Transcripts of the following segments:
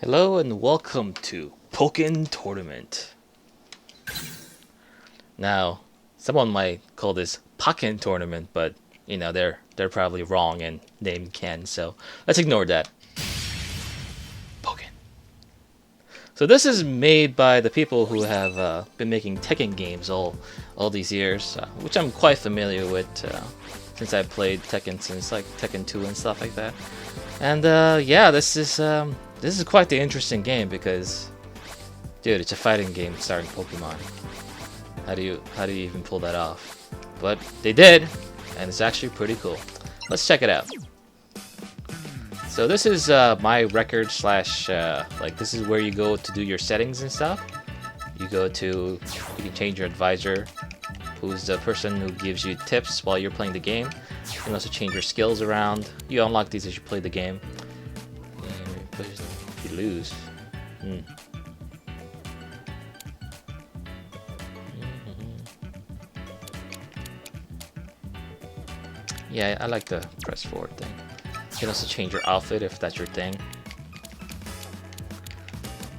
Hello and welcome to Pokkén Tournament. Now, someone might call this Pokkén Tournament, but they're probably wrong and named Ken, so let's ignore that. Pokkén. So this is made by the people who have been making Tekken games all these years, which I'm quite familiar with since I played Tekken since like Tekken 2 and stuff like that. And yeah, this is quite the interesting game because, dude, it's a fighting game starring Pokemon. How do you even pull that off? But they did, and it's actually pretty cool. Let's check it out. So this is my record slash like this is where you go to do your settings and stuff. You can change your advisor, who's the person who gives you tips while you're playing the game. You can also change your skills around. You unlock these as you play the game. If you lose. Yeah, I like the press forward thing. You can also change your outfit if that's your thing.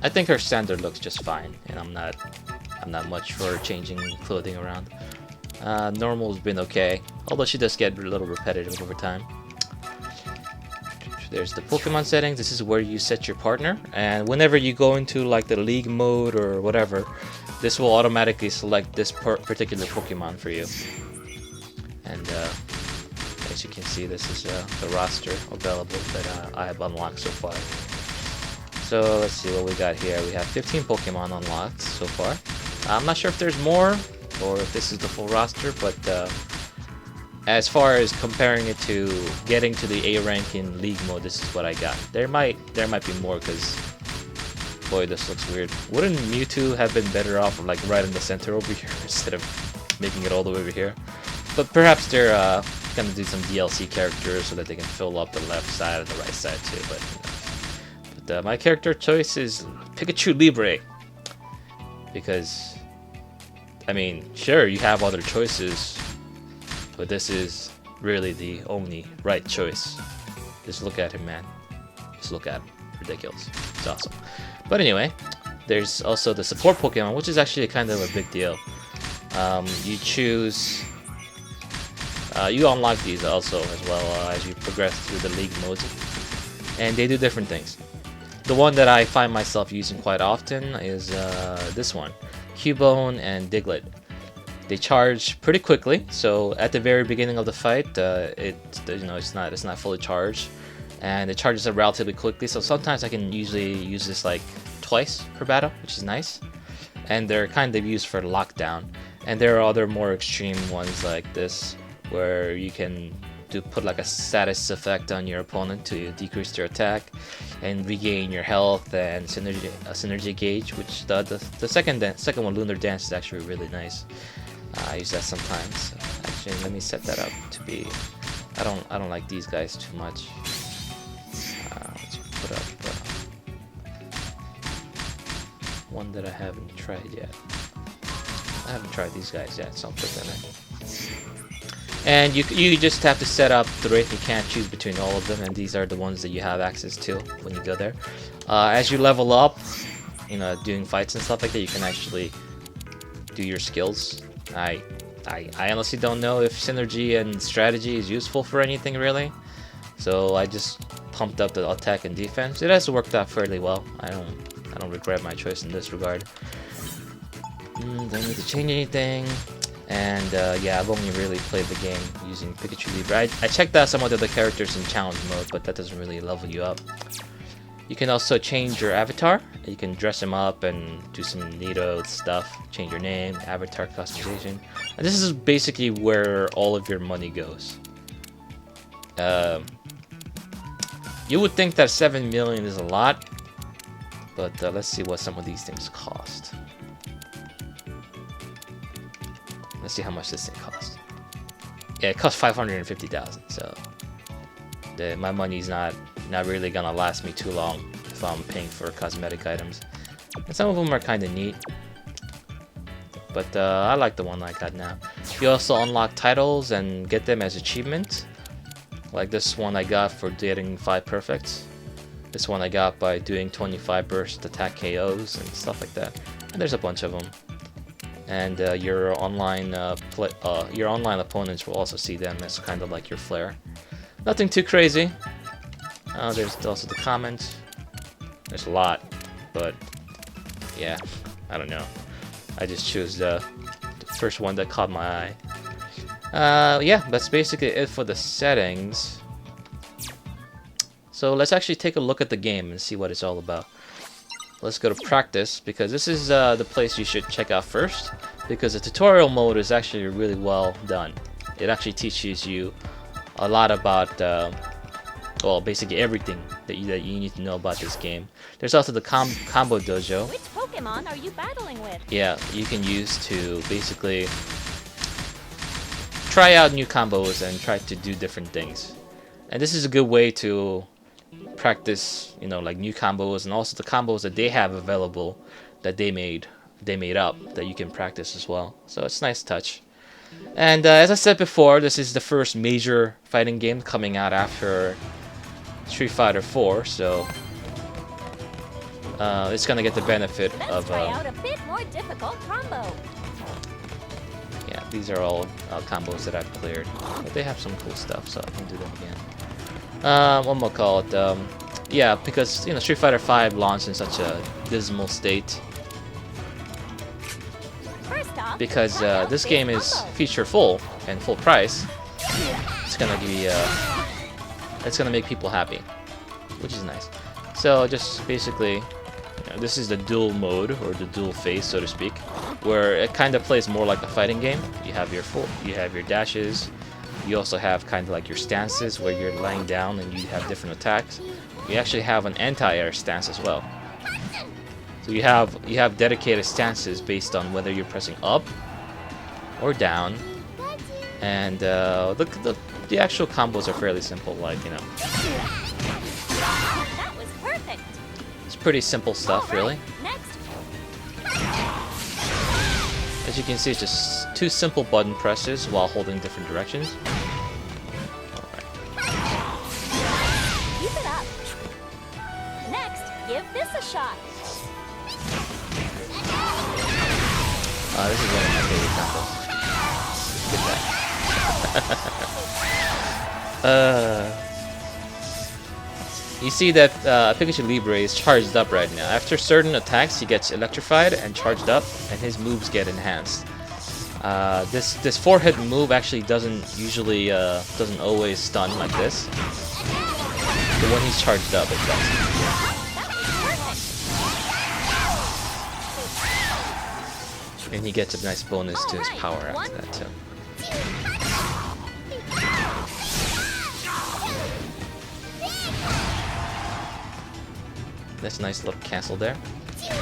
I think her standard looks just fine, and I'm not much for changing clothing around. Normal's been okay, although she does get a little repetitive over time. There's the Pokemon settings. This is where you set your partner, and whenever you go into like the league mode or whatever, this will automatically select this particular Pokemon for you. And as you can see, this is the roster available that I have unlocked so far. So let's see what we got here. We have 15 Pokemon unlocked so far. I'm not sure if there's more or if this is the full roster, but as far as comparing it to getting to the A rank in league mode, this is what I got. There might be more because, boy, this looks weird. Wouldn't Mewtwo have been better off like right in the center over here instead of making it all the way over here? But perhaps they're gonna do some DLC characters so that they can fill up the left side and the right side too. But my character choice is Pikachu Libre because, I mean, sure, you have other choices, but this is really the only right choice. Just look at him, man. Just look at him. Ridiculous. It's awesome. But anyway, there's also the support Pokemon, which is actually kind of a big deal. You choose... you unlock these also as well as you progress through the league modes. And they do different things. The one that I find myself using quite often is this one. Cubone and Diglett. They charge pretty quickly, so at the very beginning of the fight, it's not fully charged, and it charges up relatively quickly. So sometimes I can usually use this like twice per battle, which is nice. And they're kind of used for lockdown. And there are other more extreme ones like this, where you can put like a status effect on your opponent to decrease their attack and regain your health and synergy gauge, which the second one, Lunar Dance, is actually really nice. I use that sometimes. Actually, let me set that up to be. I don't like these guys too much. Let's put up one that I haven't tried yet. I haven't tried these guys yet, so I'll put them in. And you just have to set up the rate. You can't choose between all of them, and these are the ones that you have access to when you go there. As you level up, doing fights and stuff like that, you can actually do your skills. I honestly don't know if synergy and strategy is useful for anything really, so I just pumped up the attack and defense. It has worked out fairly well. I don't regret my choice in this regard. Don't need to change anything. And yeah, I've only really played the game using Pikachu Libre. I checked out some of the other characters in challenge mode, but that doesn't really level you up. You can also change your avatar. You can dress him up and do some neato stuff. Change your name, avatar customization. And this is basically where all of your money goes. You would think that 7 million is a lot, but let's see what some of these things cost. Let's see how much this thing costs. Yeah, it costs 550,000. So my money's not really gonna last me too long if I'm paying for cosmetic items. And some of them are kind of neat, but I like the one I got now. You also unlock titles and get them as achievements. Like this one I got for getting 5 perfects. This one I got by doing 25 burst attack KOs and stuff like that. And there's a bunch of them. And your online opponents will also see them as kind of like your flair. Nothing too crazy. There's also the comments. There's a lot, but yeah, I don't know. I just chose the first one that caught my eye. Yeah, that's basically it for the settings. So let's actually take a look at the game and see what it's all about. Let's go to practice, because this is the place you should check out first, because the tutorial mode is actually really well done. It actually teaches you a lot about, well, basically everything that you need to know about this game. There's also the combo dojo. Which Pokemon are you battling with? Yeah, you can use to basically try out new combos and try to do different things. And this is a good way to practice, you know, like new combos, and also the combos that they have available that they made up that you can practice as well. So it's a nice touch. And as I said before, this is the first major fighting game coming out after Street Fighter 4, so it's gonna get the benefit of try out a bit more difficult combo. Yeah, these are all combos that I've cleared, but they have some cool stuff, so I can do them again. What more call it? Yeah, because you know Street Fighter 5 launched in such a dismal state. First off, Because this game is feature full and full price. It's gonna be it's gonna make people happy, which is nice. So just basically, you know, this is the dual mode, or the dual phase, so to speak, where it kind of plays more like a fighting game. You have your dashes. You also have kind of like your stances where you're lying down and you have different attacks. You actually have an anti-air stance as well. So you have dedicated stances based on whether you're pressing up or down, and the actual combos are fairly simple. Like, you know, that was perfect. it's pretty simple stuff, really. Next. As you can see, it's just two simple button presses while holding different directions. Alright. Keep it up. Next, give this a shot. This is one of my favorite combos. Get that. You see that Pikachu Libre is charged up right now. After certain attacks, he gets electrified and charged up, and his moves get enhanced. This four-hit move actually doesn't always stun like this, but when he's charged up, it does. And he gets a nice bonus to his power after that too. That's a nice little cancel there. Okay.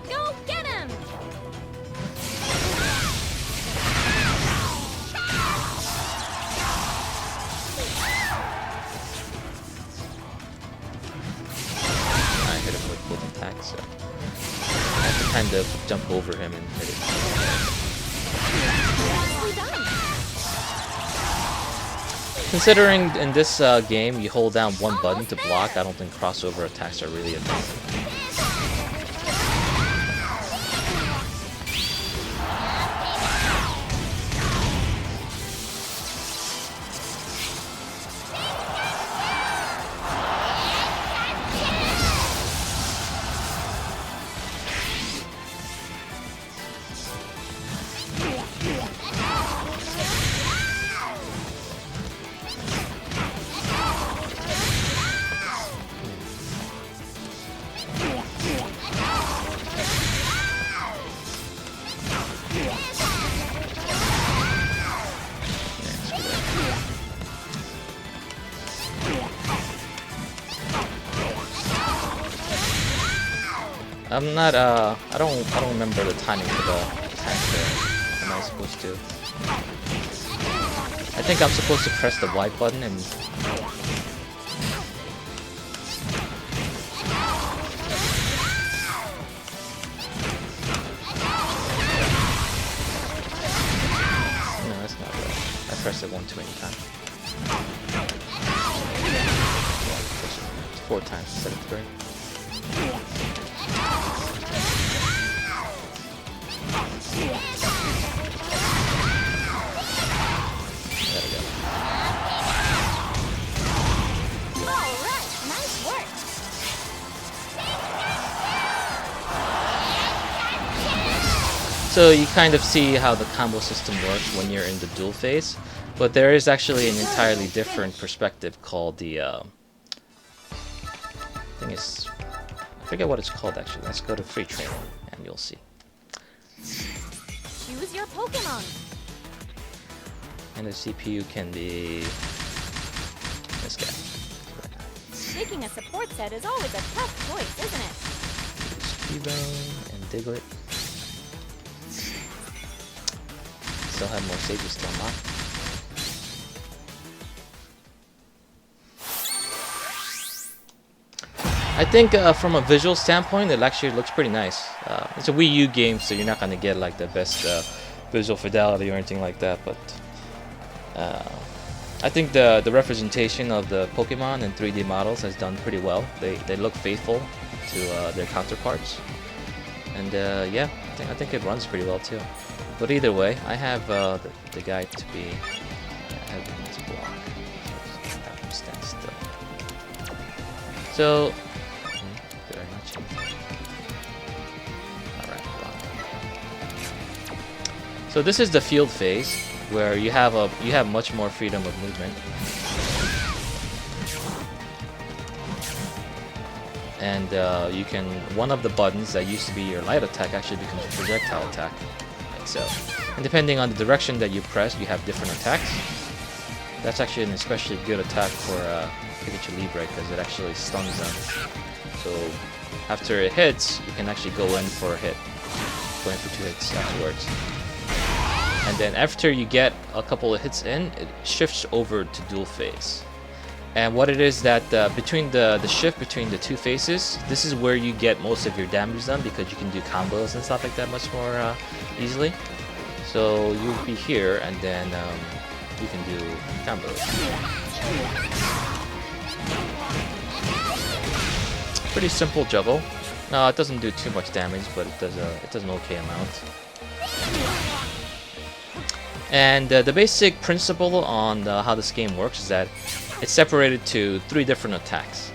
Go get him. I hit him with both attacks, so I have to kind of jump over him and hit it. Nicely done. Considering in this game you hold down one button to block, I don't think crossover attacks are really a thing. I'm not I don't remember the timing for the attack there. Am I supposed to? I think I'm supposed to press the Y button and no, that's not right. press it 1 too many times. 4 times instead of 3. There we go. All right, nice work. So you kind of see how the combo system works when you're in the duel phase, but there is actually an entirely different perspective called the I forget what it's called actually. Let's go to free training and you'll see. Choose your Pokemon. And the CPU can be this guy. Picking a support set is always a tough choice, isn't it? Speedbone and Diglett. Still have more stages to unlock. I think from a visual standpoint, it actually looks pretty nice. It's a Wii U game, so you're not gonna get like the best visual fidelity or anything like that. But I think the representation of the Pokemon and 3D models has done pretty well. They look faithful to their counterparts, and yeah, I think it runs pretty well too. But either way, I have the guy to be. I have him to block. So have him stand still. So. Did I not change that? Alright, block. So this is the field phase where you have much more freedom of movement. And you can one of the buttons that used to be your light attack actually becomes a projectile attack. So, and depending on the direction that you press, you have different attacks. That's actually an especially good attack for Pikachu Libre because it actually stuns them. So after it hits, you can actually go in for a hit, go in for 2 hits afterwards. And then after you get a couple of hits in, it shifts over to dual phase. And what it is that between the shift between the 2 phases, this is where you get most of your damage done because you can do combos and stuff like that much more easily. So you'll be here and then you can do combos. Pretty simple juggle. No, it doesn't do too much damage, but it does an okay amount. And the basic principle on how this game works is that it's separated to 3 different attacks.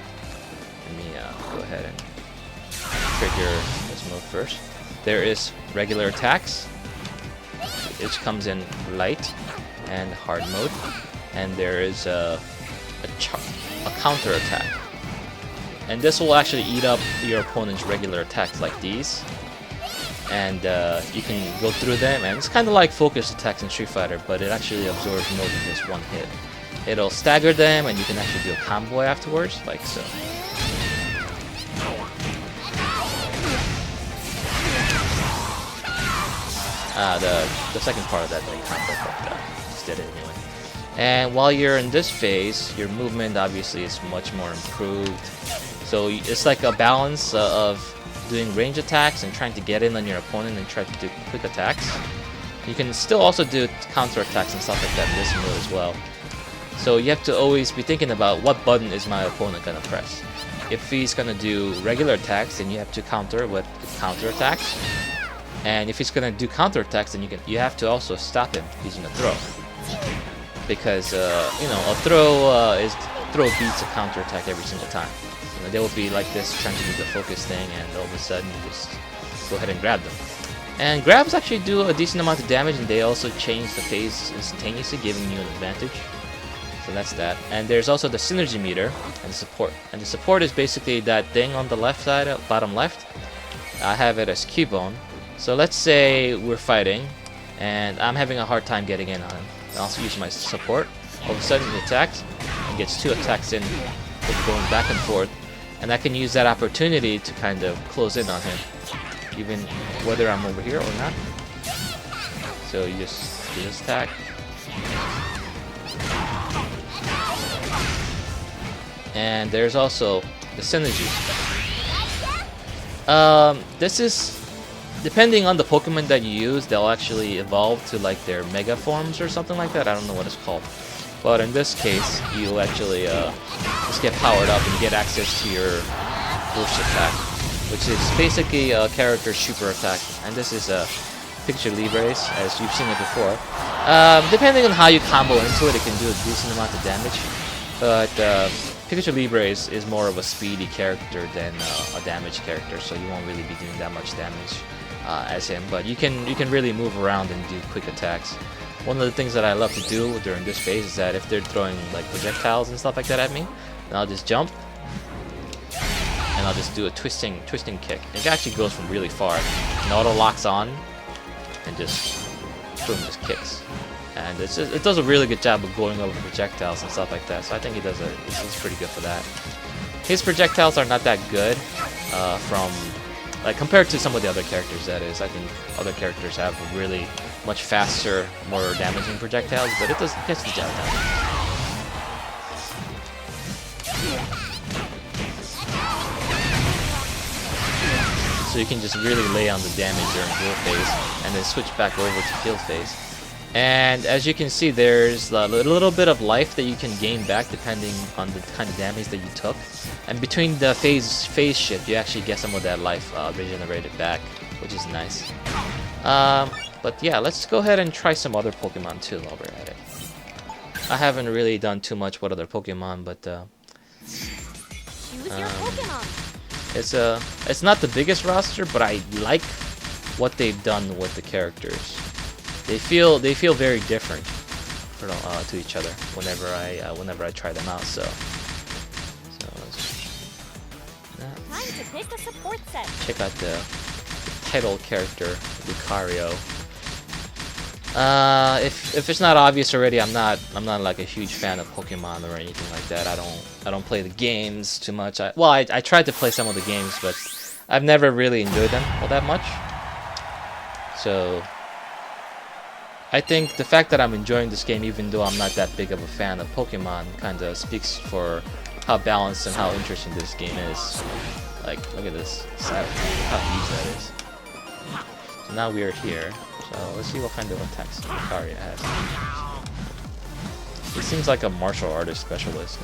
Let me go ahead and trigger this move first. There is regular attacks, which comes in light and hard mode, and there is a counter attack. And this will actually eat up your opponent's regular attacks like these. And you can go through them, and it's kind of like focus attacks in Street Fighter, but it actually absorbs more than just one hit. It'll stagger them, and you can actually do a combo afterwards, like so. The second part of that you combo, but just did it anyway. And while you're in this phase, your movement obviously is much more improved. So it's like a balance of doing range attacks and trying to get in on your opponent and try to do quick attacks. You can still also do counter attacks and stuff like that in this mode as well. So you have to always be thinking about what button is my opponent gonna press. If he's gonna do regular attacks, then you have to counter with counter attacks. And if he's gonna do counter attacks, then you have to also stop him using a throw. Because you know, a throw beats a counter attack every single time. You know, they will be like this trying to do the focus thing, and all of a sudden you just go ahead and grab them. And grabs actually do a decent amount of damage, and they also change the phase instantaneously, giving you an advantage. So that's that. And there's also the synergy meter and the support. And the support is basically that thing on the left side, bottom left. I have it as Cubone. So let's say we're fighting, and I'm having a hard time getting in on him. I also use my support. All of a sudden he attacks, and gets 2 attacks in, going back and forth. And I can use that opportunity to kind of close in on him, even whether I'm over here or not. So you just do this attack. And there's also the synergy. This is depending on the Pokemon that you use, they'll actually evolve to like their Mega forms or something like that. I don't know what it's called. But in this case, you'll actually just get powered up and get access to your burst attack, which is basically a character's super attack. And this is a Pikachu Libres, as you've seen it before. Depending on how you combo into it, it can do a decent amount of damage. But Pikachu Libres is more of a speedy character than a damage character, so you won't really be doing that much damage as him. But you can really move around and do quick attacks. One of the things that I love to do during this phase is that if they're throwing like projectiles and stuff like that at me, then I'll just jump and I'll just do a twisting kick. It actually goes from really far. And auto locks on and just boom, just kicks. And it does a really good job of going over projectiles and stuff like that. So I think he's pretty good for that. His projectiles are not that good from like compared to some of the other characters. That is, I think other characters have really much faster, more damaging projectiles, but it gets the job done. So you can just really lay on the damage during heal phase, and then switch back over to heal phase. And as you can see, there's a little bit of life that you can gain back depending on the kind of damage that you took. And between the phase shift, you actually get some of that life regenerated back, which is nice. But yeah, let's go ahead and try some other Pokemon too while we're at it. I haven't really done too much with other Pokemon, but Choose your Pokemon. It's not the biggest roster, but I like what they've done with the characters. They feel very different to each other whenever I try them out. So Time to pick a support set. check out the title character, Lucario. If it's not obvious already, I'm not like a huge fan of Pokemon or anything like that. I don't play the games too much. I tried to play some of the games, but I've never really enjoyed them all that much. So I think the fact that I'm enjoying this game, even though I'm not that big of a fan of Pokemon, kind of speaks for how balanced and how interesting this game is. Like, look at this, how huge that is. So now we are here. So let's see what kind of attacks Lucario has. He seems like a martial artist specialist.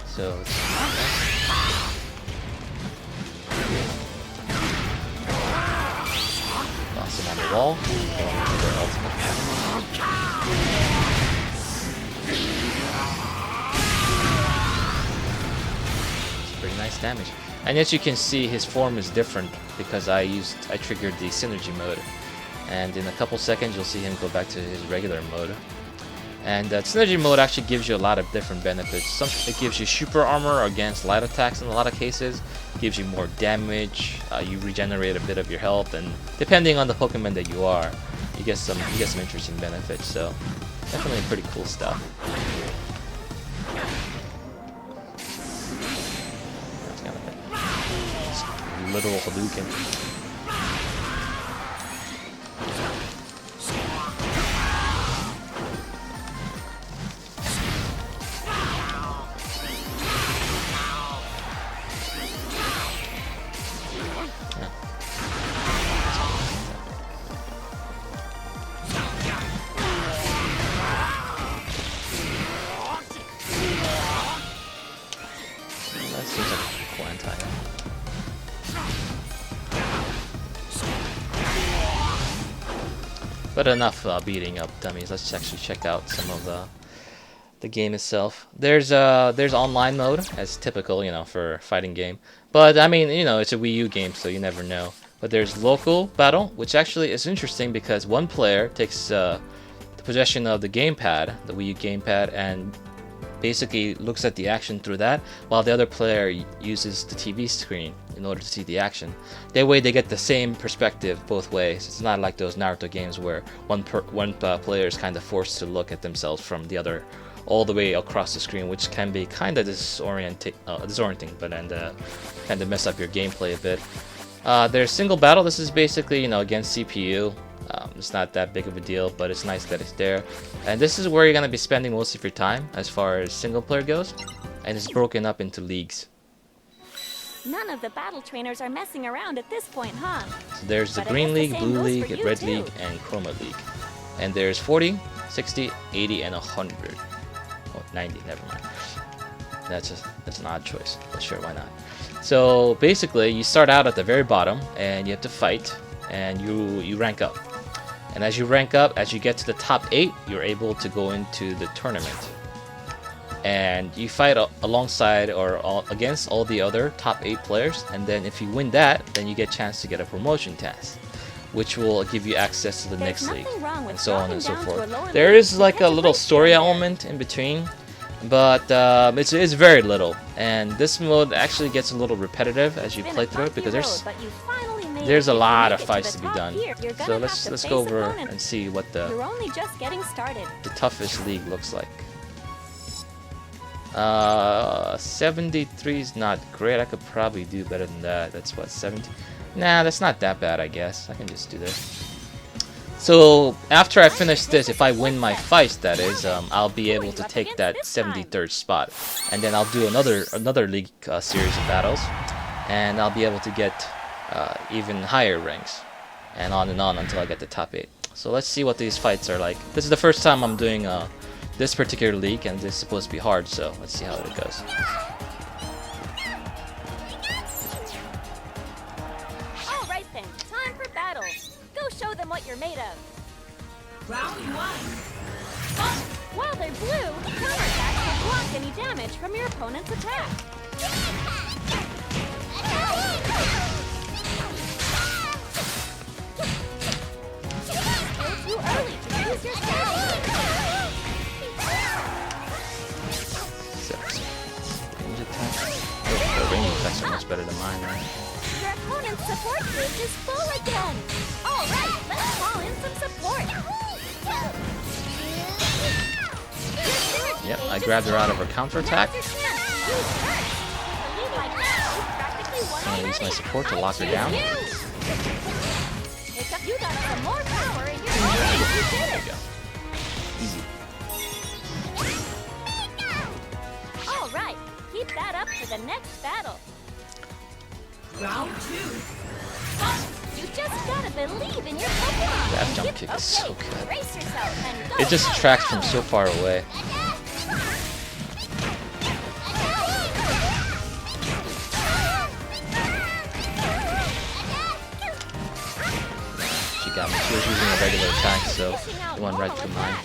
So toss him on the wall. Going to their ultimate attack. Pretty nice damage. And as you can see, his form is different because I triggered the synergy mode, and in a couple seconds you'll see him go back to his regular mode. And synergy mode actually gives you a lot of different benefits. It gives you super armor against light attacks in a lot of cases. It gives you more damage. You regenerate a bit of your health, and depending on the Pokemon that you are, you get some interesting benefits. So definitely pretty cool stuff. Literal Hadouken. That seems like a cool anti-item. But enough beating up dummies. Let's actually check out some of the game itself. There's online mode, as typical, you know, for a fighting game. But I mean, you know, it's a Wii U game, so you never know. But there's local battle, which actually is interesting because one player takes the possession of the gamepad, the Wii U gamepad, and basically looks at the action through that, while the other player uses the TV screen in order to see the action. That way they get the same perspective both ways. It's not like those Naruto games where one player is kind of forced to look at themselves from the other all the way across the screen, which can be kind of disorienting, but kind of mess up your gameplay a bit. There's single battle. This is basically, you know, against CPU. It's not that big of a deal, but it's nice that it's there. And this is where you're gonna be spending most of your time as far as single player goes, and it's broken up into leagues. None of the battle trainers are messing around at this point, huh? So there's the But I Green guess the League, same Blue goes League, for you, Red too. League, and Chroma League. And there's 40, 60, 80, and 100. Oh, 90, never mind. That's an odd choice, but sure, why not? So basically, you start out at the very bottom, and you have to fight, and you rank up. And as you rank up, as you get to the top 8, you're able to go into the tournament. And you fight alongside or against all the other top 8 players, and then if you win that, then you get a chance to get a promotion task, which will give you access to the next league, and so on and so forth. There is like a little story element in between, but it's very little, and this mode actually gets a little repetitive as you play through it, because there's a lot of fights to be done. So let's go over and see what You're only just getting started. the toughest league looks like. 73 is not great. I could probably do better than that. That's what, 70? Nah, that's not that bad, I guess. I can just do this. So after I finish this, if I win my fights, that is, I'll be able to take that 73rd spot, and then I'll do another league series of battles, and I'll be able to get even higher ranks, and on until I get the top 8. So let's see what these fights are like. This is the first time I'm doing this particular league, and this is supposed to be hard, so let's see how it goes. Alright then, time for battle. Go show them what you're made of. Round 1. While they're blue, counterattacks will block any damage from your opponent's attack. Still too early to use your skill. Range attack. Oh, the range attack's much better than mine, right? Your opponent's support gauge is full again. Alright, let's call in some support. Yep, I grabbed her out of her counterattack, and I use my support to lock her down. You got some more power in your There you go. Easy. Alright, keep that up for the next battle. Round 2. You just gotta believe in your Pokkén. That jump kick is so good. Brace yourself and go. It just tracks from so far away. She got me. She was using a regular attack, so it went right through mine.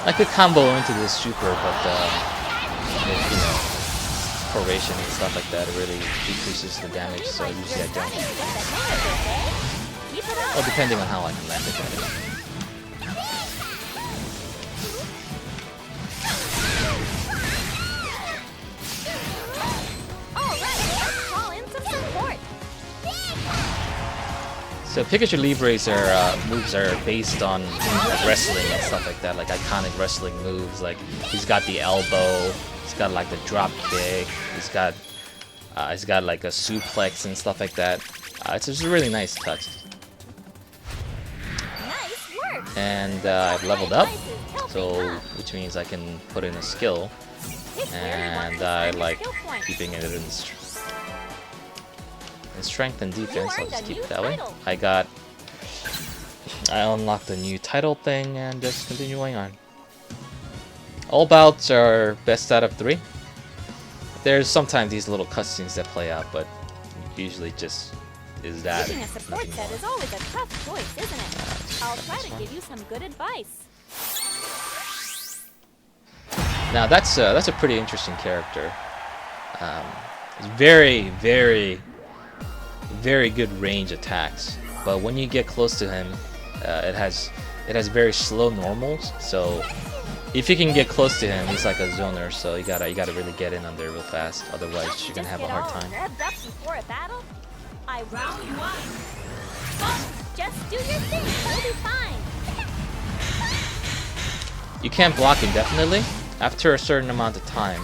I could combo into this super, but with, you know, proration and stuff like that, it really decreases the damage, so usually I don't. Well, depending on how I can land it, that is. So Pikachu Libre's moves are based on like wrestling and stuff like that, like iconic wrestling moves. Like he's got the elbow, he's got like the drop kick, he's got like a suplex and stuff like that. It's just a really nice touch. Nice work. And I've leveled up, so which means I can put in a skill, and I like keeping it in strength and defense. I'll just keep it that way. I unlocked a new title thing and just continuing on. All bouts are best out of 3. There's sometimes these little cutscenes that play out, but usually just is that. Picking a support nothing set more. is always a tough choice, isn't it? I'll try to give you some good advice. Now that's a pretty interesting character. It's very, very, very good range attacks, but when you get close to him, it has very slow normals. So if you can get close to him, he's like a zoner. So you gotta really get in on there real fast. Otherwise, you're gonna have a hard time. Revved up before a battle? I Round 1. just do your thing. You'll be fine. You can't block indefinitely, after a certain amount of time,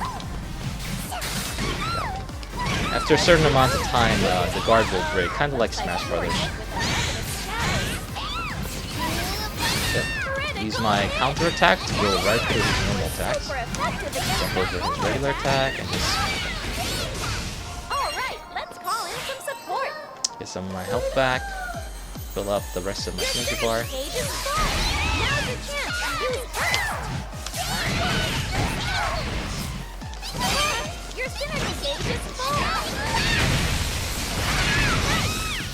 the guard will break, kind of like Smash Brothers. Okay. Use my counter attack to go right through his normal attacks. Jump over his regular attack and just get some of my health back. Fill up the rest of my synergy bar. Your synergy gauge is full.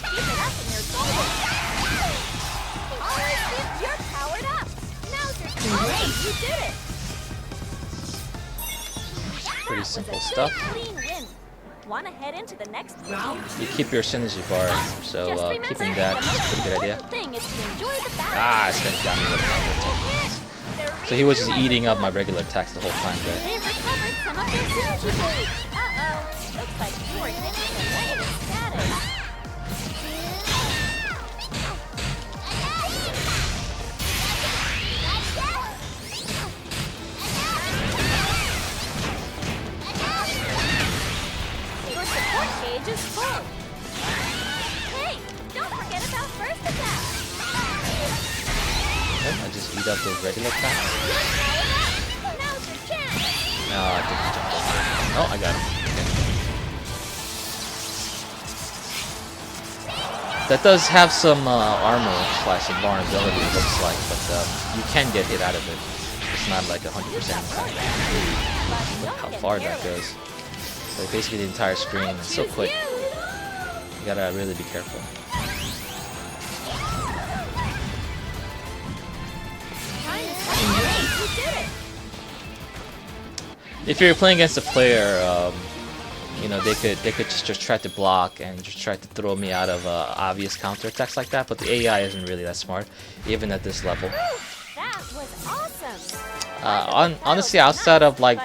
Keep it up and you're golden. Alright, Steve, you're powered up. Now's your chance. You did it. Pretty simple stuff. Clean win. Want to head into the next Round You keep your synergy bar, so keeping that is a pretty good idea. thing is to enjoy the battle. Ah, this guy's got me with a counter attack. So he was just eating up my regular attacks the whole time there. They've recovered some of their synergy gauge. Uh-oh. Looks like you were hit with a negative status. Your support gauge is full. Hey, don't forget about first attack. I just eat up those regular attacks. Now's your chance. No, I didn't jump over. Oh, I got him. Okay. That does have some armor slash invulnerability, it looks like, but you can get hit out of it. It's not like 100% impact. Look how far that goes. Like basically the entire screen. It's so quick. You gotta really be careful. If you're playing against a player, you know, they could just try to block and just try to throw me out of obvious counter attacks like that. But the AI isn't really that smart, even at this level. That was awesome. Honestly, outside of like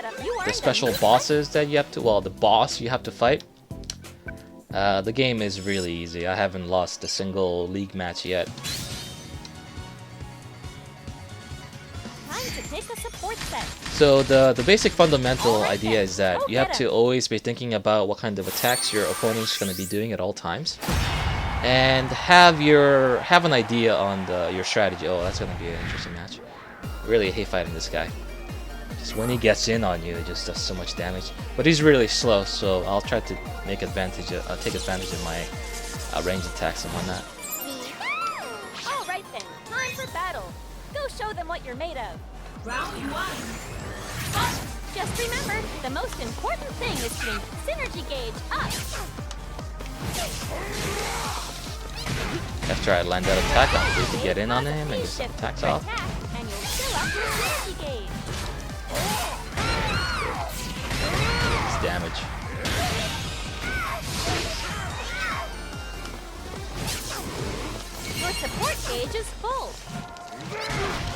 the special bosses that you have to, well, the boss you have to fight, the game is really easy. I haven't lost a single league match yet. To pick a support set. So the basic fundamental idea is that you have to always be thinking about what kind of attacks your opponent's going to be doing at all times, and have an idea on your strategy. Oh, that's going to be an interesting match. Really hate fighting this guy. Just when he gets in on you, it just does so much damage. But he's really slow, so I'll try to take advantage of my range attacks and whatnot. All right then, time for battle. Go show them what you're made of. Round one. Just remember, the most important thing is to synergy gauge up. After I land that attack, I'm free to get in on him and get some attacks off. And you'll fill up your synergy gauge. It's damage. Your support gauge is full. Your synergy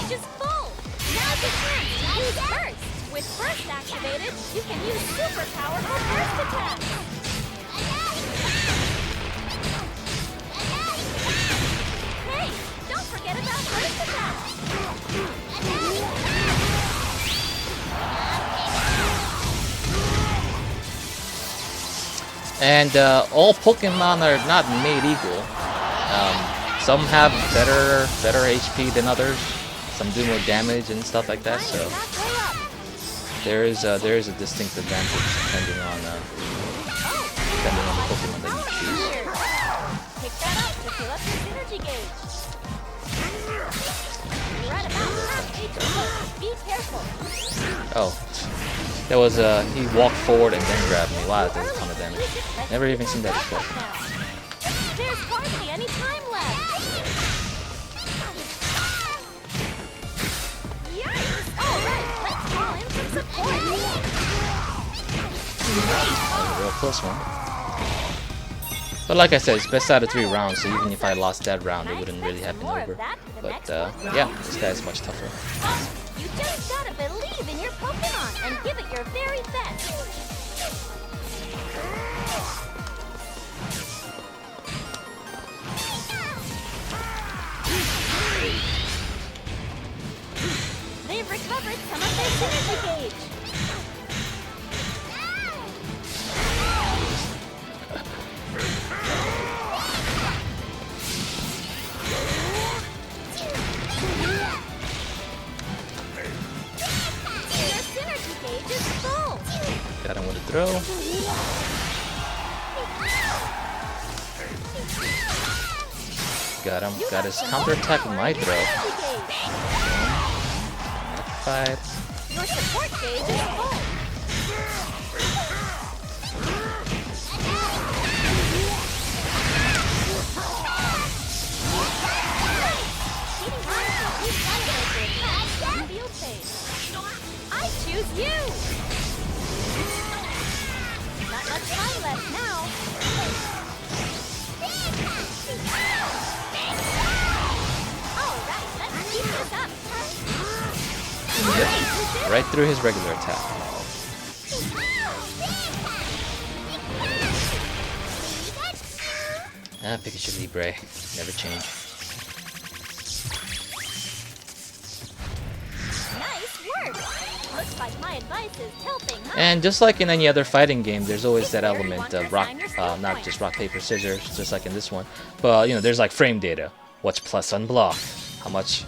gauge is full. Now's your chance to use burst. With burst activated, you can use super powerful burst attacks. Hey, don't forget about burst attacks. And all Pokemon are not made equal. Some have better HP than others. Some do more damage and stuff like that. So there is a distinct advantage depending on the Pokemon that you choose. Pick that up to fill up your synergy gauge. You're at about half HP. Be careful. Oh, that was he walked forward and then grabbed me. Wow, that does a ton of damage. Never even seen that before. There's hardly any time left. Yikes! All right, let's call in some support. That was a real close one. But like I said, it's best out of 3 rounds, so even if I lost that round, it wouldn't really have been over. But yeah, this guy is much tougher. You just gotta believe in your Pokemon and give it your very best. They've recovered throw. Got him. Got his counterattack with my throw. Electrified. Your support gauge is full. I choose you! Not much time left now. Alright, let's keep this up. Yep. Right through his regular attack. Ah, Pikachu Libre. Never change. Nice work! Looks like my advice is helping, huh? And just like in any other fighting game, there's always that element of rock, not just rock, paper, scissors, just like in this one. But you know, there's like frame data. What's plus on block? How much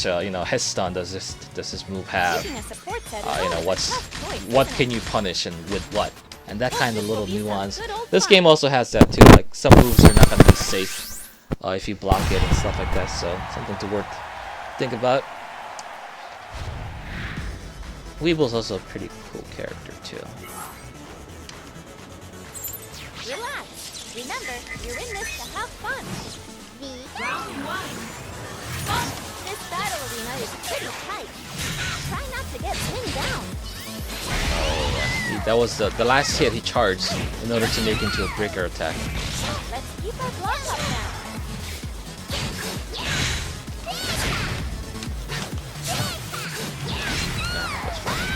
you know, head stun does this move have? Keeping a support set is You know, always a tough choice, what isn't can it? you punish and with what? And that kind of little People use some nuance. good old This fun. game also has that too. Like some moves are not gonna be safe if you block it and stuff like that. So something to think about. Weeble's also a pretty cool character too. Relax. Remember, you're in this to have fun. Round 1. This battle arena is pretty tight. Try not to get pinned down. That was the last hit he charged in order to make into a breaker attack. Let's keep our block up now. That's fine.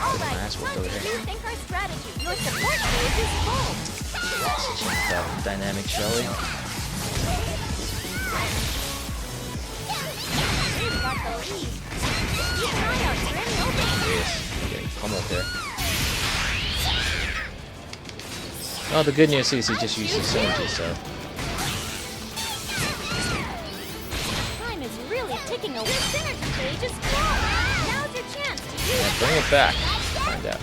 Alright, Nice work time over to there. rethink our strategy. Your support gauge is full. That dynamic Shelly. We've got the lead. Keep an eye out for any openings. Yes, getting pummeled there. Oh, the good news is he just uses synergy, so Time is really ticking away. Synergy gauge is full. Now's your chance to use yeah, bring it back. Find out.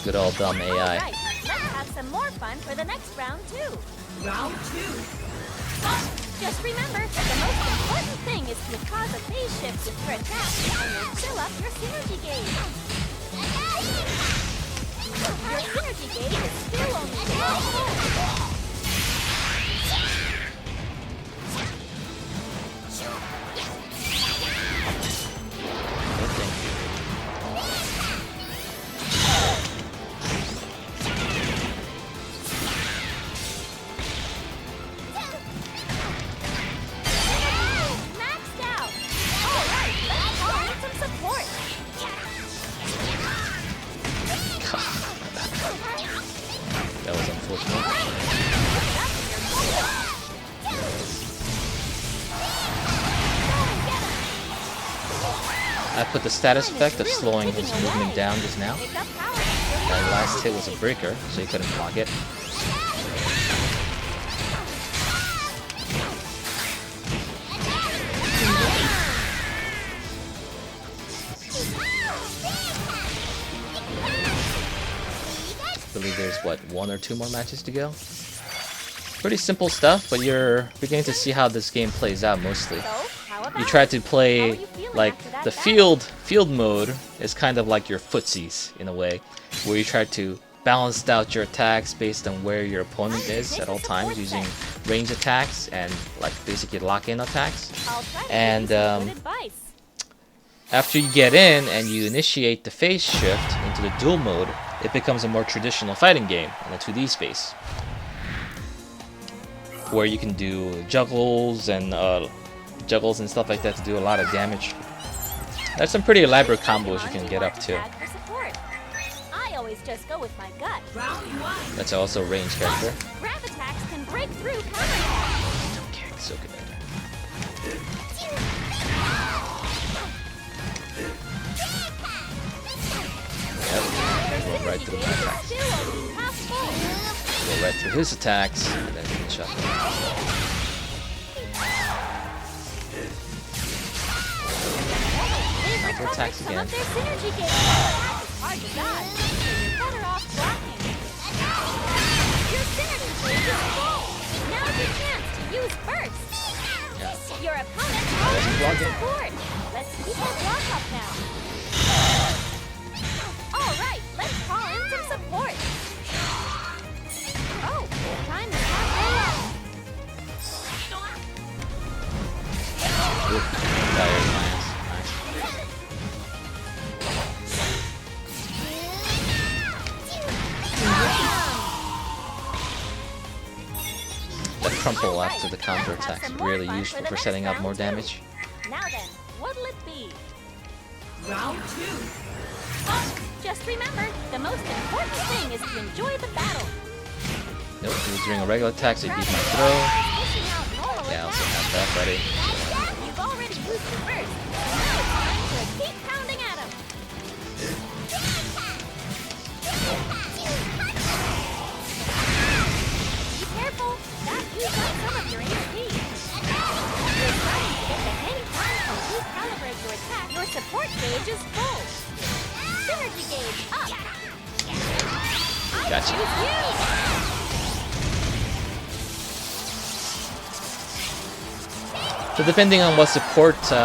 Good old dumb AI. Alright, let's have some more fun for the next round too. Round 2. Just remember, the most important thing is to cause a phase shift with your attack, and you'll fill up your synergy gauge. Your synergy gauge is still only half full. Good thing. Maxed out. Alright, let's call in some support. That was unfortunate. I put the status effect of slowing his movement down just now. Pick up power. That last hit was a breaker, so he couldn't block it. I believe there's what, 1 or 2 more matches to go. Pretty simple stuff, but you're beginning to see how this game plays out mostly. So, how about You try to How are play you feeling like after that the battle? field mode is kind of like your footsies in a way, where you try to balance out your attacks based on where your opponent is at all times, using range attacks and like basically lock-in attacks. I'll try to And, give you some good advice. After you get in and you initiate the phase shift into the duel mode, it becomes a more traditional fighting game in the 2D space, where you can do juggles and stuff like that to do a lot of damage. There's some pretty elaborate combos you can get up to. Tag for support. I always just go with my gut. Round 1. That's also a range character. Grab attacks can break through counterattacks. Okay, so good. go right through my attacks. Still only half full. Go right through his attacks, and then finish up. They've Right through recovered attacks some again. of their synergy gains. It's hard to dodge, so you're better off blocking. Your synergy gauge is full. Now's your chance to use burst. Yeah. Your opponent wasn't already blocking. support. Let's keep our block up now. All right, let's call in some support. Oh, time to start that. Oop, Dire Alliance. Nice. The crumple after the counter attack is really useful for setting up more damage. Now then, what'll it be? Round 2. Just remember, the most important thing is to enjoy the battle. Nope, he was doing a regular attack, so he beat my throw. Pushing out normal Yeah, I also attacks. have that, buddy. You've already used your burst. Now it's time to keep pounding at him. Be careful. That used up some of your HP. You're starting to get the hang time to recalibrate your attack. Your support gauge is full. Synergy gauge up. Gotcha. I choose you. So depending on what support you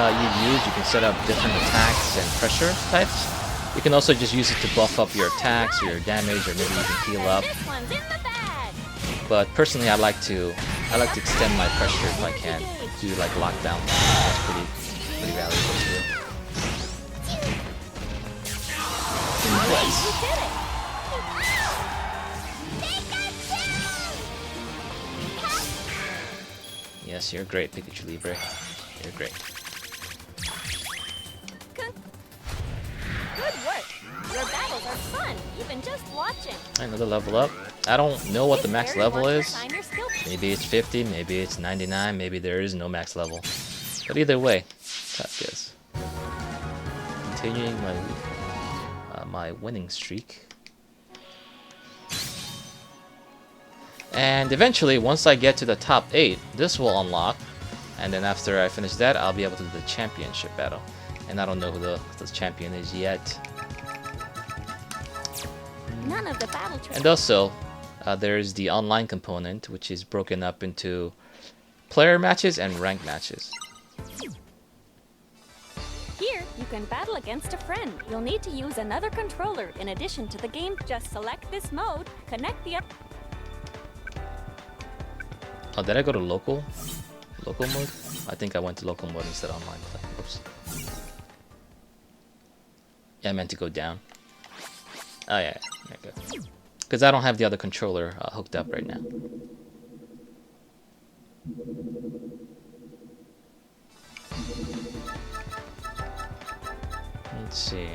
use, you can set up different attacks and pressure types. You can also just use it to buff up your attacks or your damage, or maybe even heal up. This one's in the bag. But personally, I like to extend my pressure if I can. Do like lockdown. That's pretty valuable too. Nice. You did it. Yes, you're great, Pikachu Libre. You're great. Good work. Your battles are fun, even just watching. Another level up. I don't know what the max Very level much is. refine your skill. Maybe it's 50, maybe it's 99, maybe there is no max level. But either way, that's good. Continuing my winning streak. And eventually, once I get to the top 8, this will unlock. And then after I finish that, I'll be able to do the championship battle. And I don't know who the champion is yet. None of the battle tricks. And also, there's the online component, which is broken up into player matches and rank matches. Here, you can battle against a friend. You'll need to use another controller in addition to the game. Just select this mode, connect the... Oh, did I go to local? Local mode? I think I went to local mode instead of online play. Oops. Yeah, I meant to go down. Oh yeah, okay. Because I don't have the other controller hooked up right now. Let's see.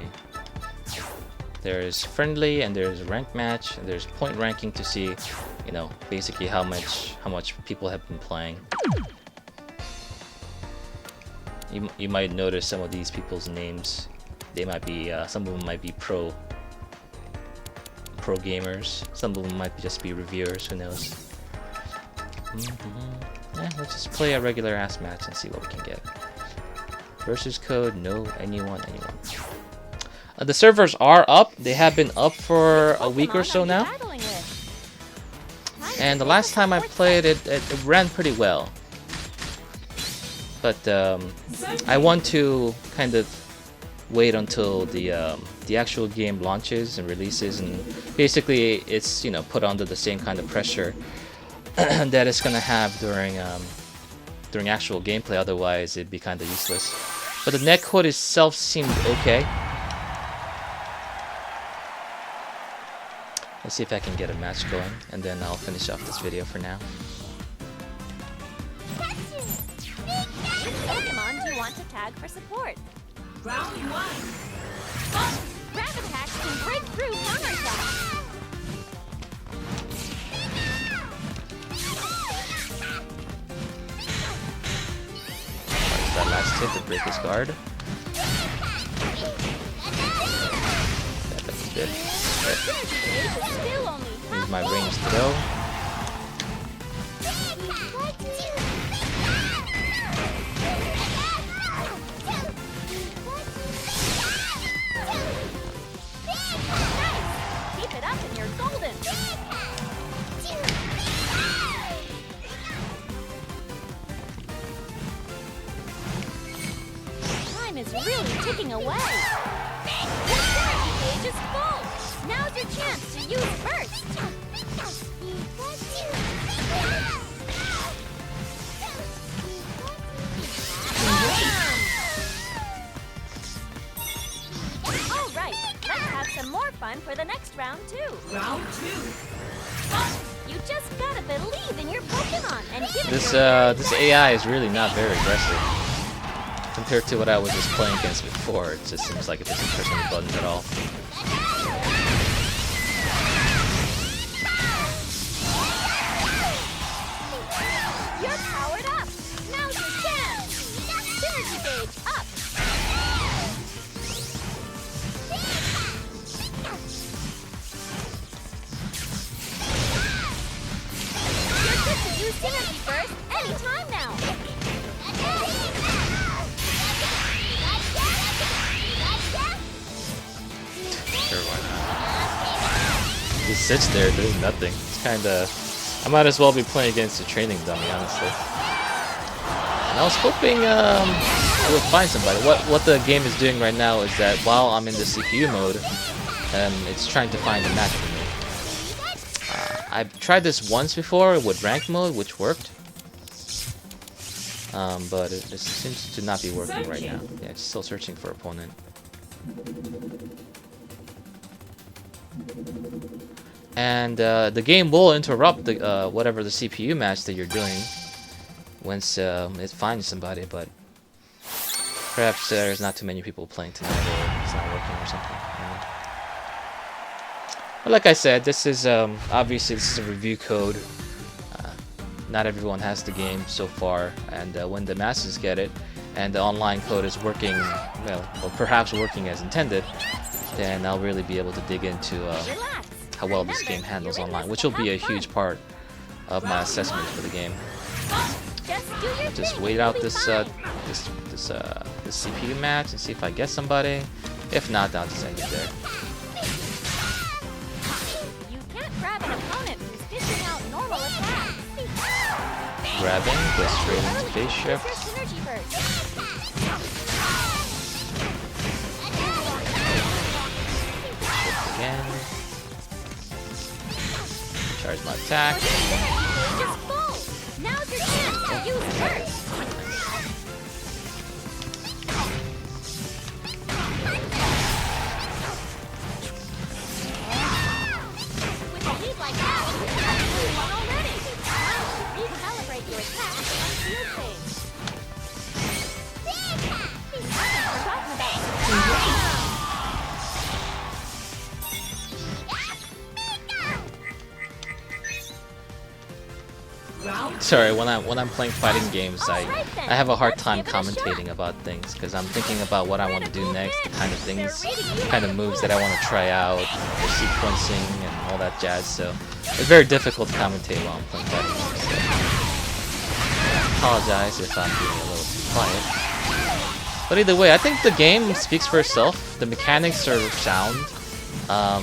There's friendly and there's rank match and there's point ranking to see, you know, basically how much people have been playing. You might notice some of these people's names. They might be some of them might be pro gamers. Some of them might just be reviewers. Who knows? Yeah, let's just play a regular ass match and see what we can get. Versus code, no, anyone. The servers are up. They have been up for a week or so now. And the last time I played it, it ran pretty well. But I want to kind of wait until the actual game launches and releases, and basically it's, you know, put under the same kind of pressure that it's gonna have during actual gameplay. Otherwise, it'd be kind of useless. But the netcode itself seemed okay. Let's see if I can get a match going, and then I'll finish off this video for now. Which Pokemon do you want to tag for support? Round 1. Grab attacks can break through counterattacks. That last hit to break his guard. Yeah, that's good. Synergy gauge is still only Use my half range to go. Keep it up and you're golden. Time is really ticking away. Your synergy gauge is full. Now's your chance to use burst. All right, let's have some more fun for the next round too. Round 2. You just gotta believe in your Pokemon and give it This your this AI is really not very aggressive compared to what I was just playing against before. It just seems like it doesn't press any buttons at all. You're powered up. Now's your chance. Synergy gauge up. You're good to use synergy burst anytime now. Sure, why not? Just sits there doing nothing. It's kinda... I might as well be playing against a training dummy, honestly. And I was hoping I would find somebody. What the game is doing right now is that while I'm in the CPU mode, it's trying to find a match for me. I've tried this once before with ranked mode, which worked. But it just seems to not be working right now. Yeah, it's still searching for opponent. And the game will interrupt the whatever the CPU match that you're doing once it finds somebody, but perhaps there's not too many people playing tonight, or it's not working or something. I don't know. But like I said, this is obviously this is a review code. Not everyone has the game so far, and when the masses get it, and the online code is working, well, or perhaps working as intended, then I'll really be able to dig into Relax. how well this game handles online, which will be a huge part of my assessment for the game. Just do your Just thing. wait You'll out be this fine. this CPU match and see if I get somebody. If not, I'll just end it there. You can't grab an opponent who's dishing out normal attacks. Grabbing, go straight into Early, phase use your shift. synergy burst. Shift again. Charge my attack. Your synergy gauge is full. Now's your chance to use burst. With a lead like that, you probably won already. Now to recalibrate your attack and field phase. Haven't forgotten about Round Sorry, when I'm playing fighting games, I Alright then, have a hard let's time give it a shot. commentating about things because I'm thinking about what I want to do next, the kind of things, kind of moves that I want to try out, the sequencing and all that jazz. So it's very difficult to commentate while I'm playing fighting games. So I apologize if I'm being a little too quiet. But either way, I think the game speaks for itself. The mechanics are sound. I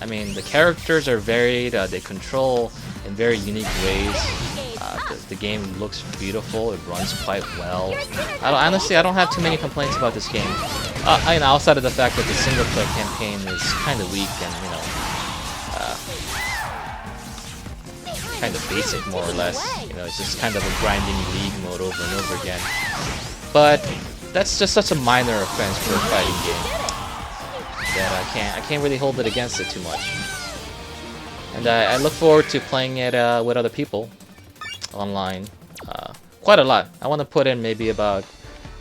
mean, the characters are varied. They control in very unique ways. The game looks beautiful. It runs quite well. Honestly, I don't have too many complaints about this game. Outside of the fact that the single-player campaign is kind of weak and kind of basic, more or less. It's just kind of a grinding league mode over and over again. But that's just such a minor offense for a fighting game that I can't really hold it against it too much. And I look forward to playing it with other people online. Quite a lot. I want to put in maybe about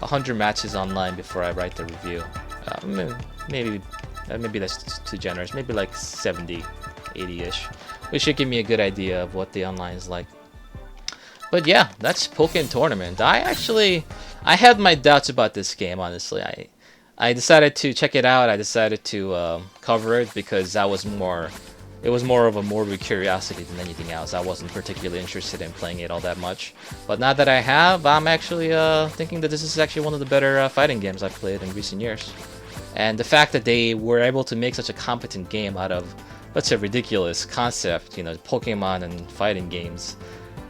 100 matches online before I write the review. Maybe that's too generous. Maybe like 70, 80-ish. Which should give me a good idea of what the online is like. But yeah, that's Pokkén Tournament. I had my doubts about this game, honestly. I decided to check it out. I decided to cover it because that was more. It was more of a morbid curiosity than anything else. I wasn't particularly interested in playing it all that much. But now that I have, I'm actually thinking that this is actually one of the better fighting games I've played in recent years. And the fact that they were able to make such a competent game out of such a ridiculous concept, you know, Pokemon and fighting games,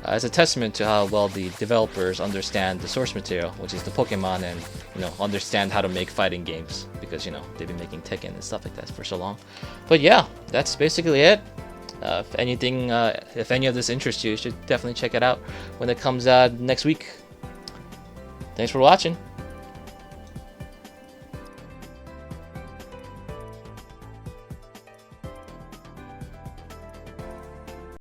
is a testament to how well the developers understand the source material, which is the Pokemon, and you know, understand how to make fighting games because you know they've been making Tekken and stuff like that for so long. But yeah, that's basically it. If anything, if any of this interests you, you should definitely check it out when it comes out next week. Thanks for watching.